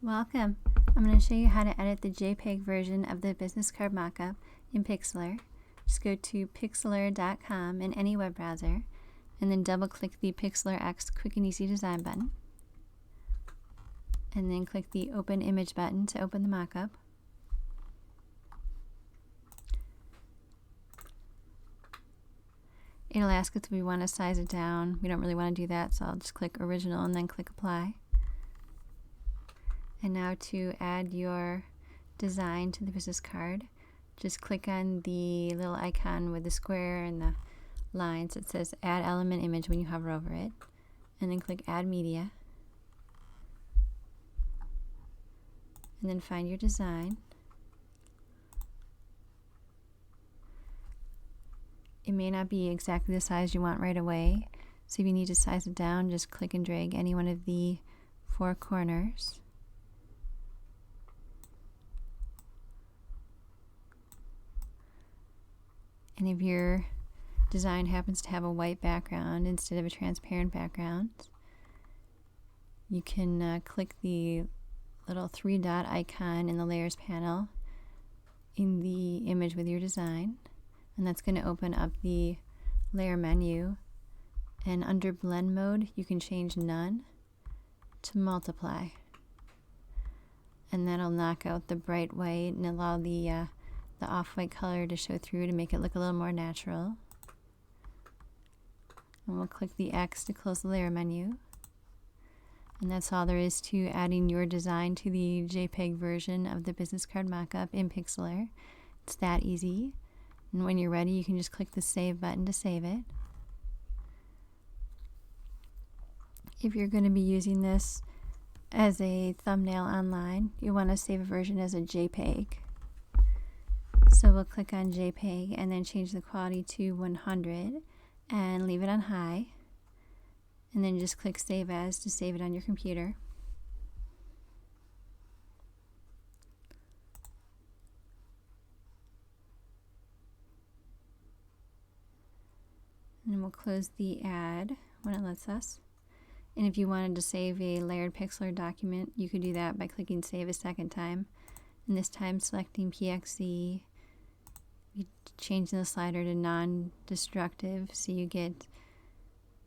Welcome. I'm going to show you how to edit the JPG version of the business card mockup in Pixlr. Just go to pixlr.com in any web browser and then double click the Pixlr X Quick and Easy Design button. And then click the Open Image button to open the mockup. It'll ask us if we want to size it down. We don't really want to do that, so I'll just click Original and then click Apply. And now to add your design to the business card, just click on the little icon with the square and the lines. It says Add Element Image when you hover over it. And then click Add Media. And then find your design. It may not be exactly the size you want right away, so if you need to size it down, just click and drag any one of the four corners. And if your design happens to have a white background instead of a transparent background, you can click the little three-dot icon in the Layers panel in the image with your design, and that's going to open up the layer menu. And under blend mode, you can change none to multiply, and that'll knock out the bright white and allow the off-white color to show through to make it look a little more natural. And we'll click the X to close the layer menu. And that's all there is to adding your design to the JPG version of the business card mockup in Pixlr. It's that easy. And when you're ready, you can just click the Save button to save it. If you're going to be using this as a thumbnail online, you want to save a version as a JPG. So we'll click on JPG and then change the quality to 100 and leave it on high. And then just click Save As to save it on your computer. And then we'll close the ad when it lets us. And if you wanted to save a layered Pixlr document, you could do that by clicking Save a second time. And this time selecting PXE. You change the slider to non-destructive so you get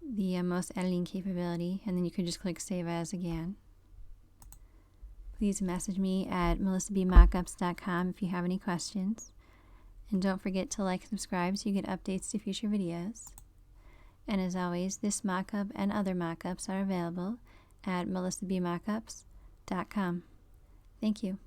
the most editing capability, and then you can just click Save As again. Please message me at melissabmockups.com if you have any questions. And don't forget to like and subscribe so you get updates to future videos. And as always, this mockup and other mockups are available at melissabmockups.com. Thank you.